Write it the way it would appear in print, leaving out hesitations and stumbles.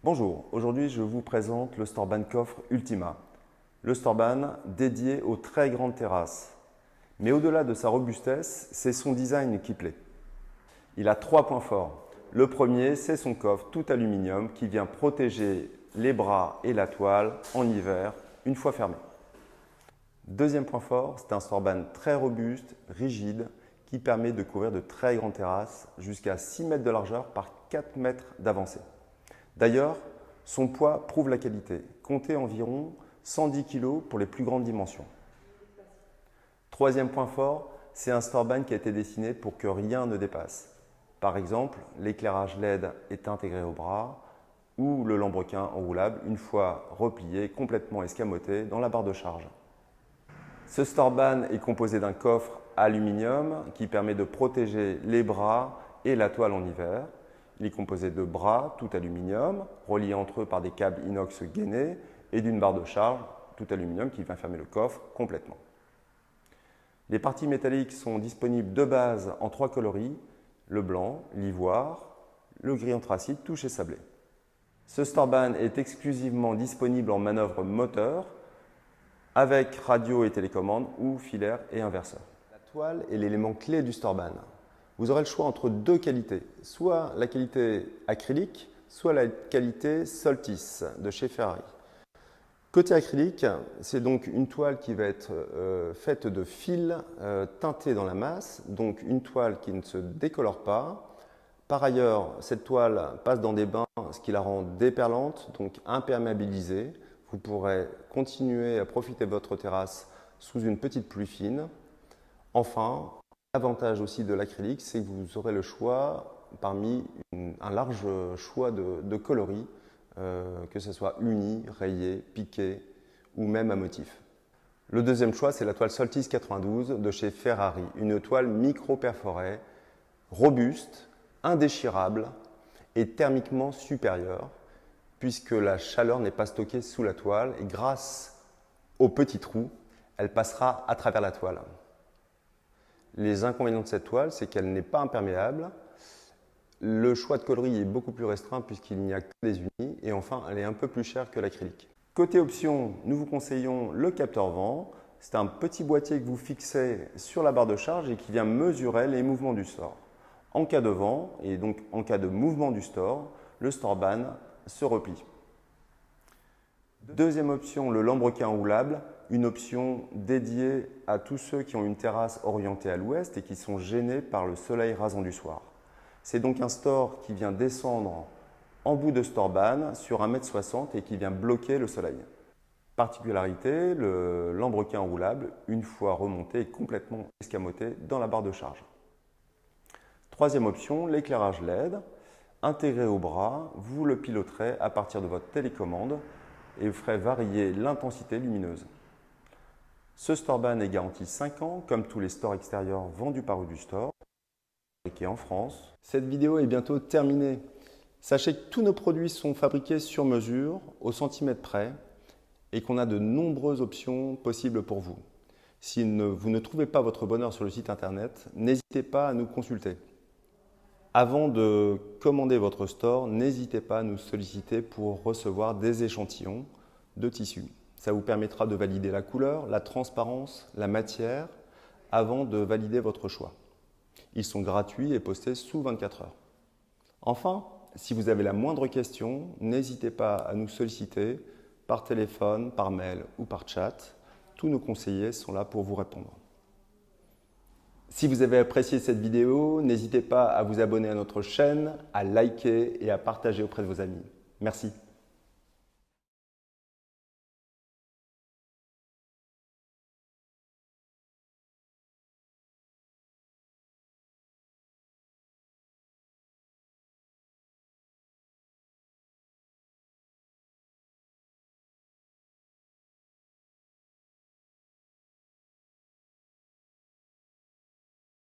Bonjour, aujourd'hui je vous présente le Storban Coffre Ultima. Le Storban dédié aux très grandes terrasses. Mais au-delà de sa robustesse, c'est son design qui plaît. Il a 3 points forts. Le premier, c'est son coffre tout aluminium qui vient protéger les bras et la toile en hiver une fois fermé. Deuxième point fort, c'est un Storban très robuste, rigide, qui permet de couvrir de très grandes terrasses jusqu'à 6 mètres de largeur par 4 mètres d'avancée. D'ailleurs, son poids prouve la qualité. Comptez environ 110 kg pour les plus grandes dimensions. Troisième point fort, c'est un Storban qui a été dessiné pour que rien ne dépasse. Par exemple, l'éclairage LED est intégré au bras ou le lambrequin enroulable une fois replié, complètement escamoté dans la barre de charge. Ce Storban est composé d'un coffre aluminium qui permet de protéger les bras et la toile en hiver. Il est composé de bras tout aluminium, reliés entre eux par des câbles inox gainés et d'une barre de charge tout aluminium qui vient fermer le coffre complètement. Les parties métalliques sont disponibles de base en 3 coloris, le blanc, l'ivoire, le gris anthracite, touche et sablé. Ce Storban est exclusivement disponible en manœuvre moteur, avec radio et télécommande ou filaire et inverseur. La toile est l'élément clé du Storban. Vous aurez le choix entre deux qualités, soit la qualité acrylique, soit la qualité Soltis de chez Ferrari. Côté acrylique, c'est donc une toile qui va être faite de fils teintés dans la masse, donc une toile qui ne se décolore pas. Par ailleurs, cette toile passe dans des bains, ce qui la rend déperlante, donc imperméabilisée. Vous pourrez continuer à profiter de votre terrasse sous une petite pluie fine. Enfin, l'avantage aussi de l'acrylique, c'est que vous aurez le choix parmi un large choix de coloris, que ce soit uni, rayé, piqué ou même à motif. Le deuxième choix, c'est la toile Soltis 92 de chez Ferrari, une toile micro-perforée, robuste, indéchirable et thermiquement supérieure, puisque la chaleur n'est pas stockée sous la toile et grâce aux petits trous, elle passera à travers la toile. Les inconvénients de cette toile, c'est qu'elle n'est pas imperméable. Le choix de coloris est beaucoup plus restreint puisqu'il n'y a que des unis. Et enfin, elle est un peu plus chère que l'acrylique. Côté option, nous vous conseillons le capteur vent. C'est un petit boîtier que vous fixez sur la barre de charge et qui vient mesurer les mouvements du store. En cas de vent et donc en cas de mouvement du store, le Storban se replie. Deuxième option, le lambrequin enroulable, une option dédiée à tous ceux qui ont une terrasse orientée à l'ouest et qui sont gênés par le soleil rasant du soir. C'est donc un store qui vient descendre en bout de Storban sur 1,60 m et qui vient bloquer le soleil. Particularité, le lambrequin enroulable, une fois remonté, est complètement escamoté dans la barre de charge. Troisième option, l'éclairage LED. Intégré au bras, vous le piloterez à partir de votre télécommande et vous ferez varier l'intensité lumineuse. Ce Storban est garanti 5 ans, comme tous les stores extérieurs vendus par Udustore, fabriqués en France. Cette vidéo est bientôt terminée. Sachez que tous nos produits sont fabriqués sur mesure, au centimètre près, et qu'on a de nombreuses options possibles pour vous. Si vous ne trouvez pas votre bonheur sur le site internet, n'hésitez pas à nous consulter. Avant de commander votre store, n'hésitez pas à nous solliciter pour recevoir des échantillons de tissus. Ça vous permettra de valider la couleur, la transparence, la matière, avant de valider votre choix. Ils sont gratuits et postés sous 24 heures. Enfin, si vous avez la moindre question, n'hésitez pas à nous solliciter par téléphone, par mail ou par chat. Tous nos conseillers sont là pour vous répondre. Si vous avez apprécié cette vidéo, n'hésitez pas à vous abonner à notre chaîne, à liker et à partager auprès de vos amis. Merci.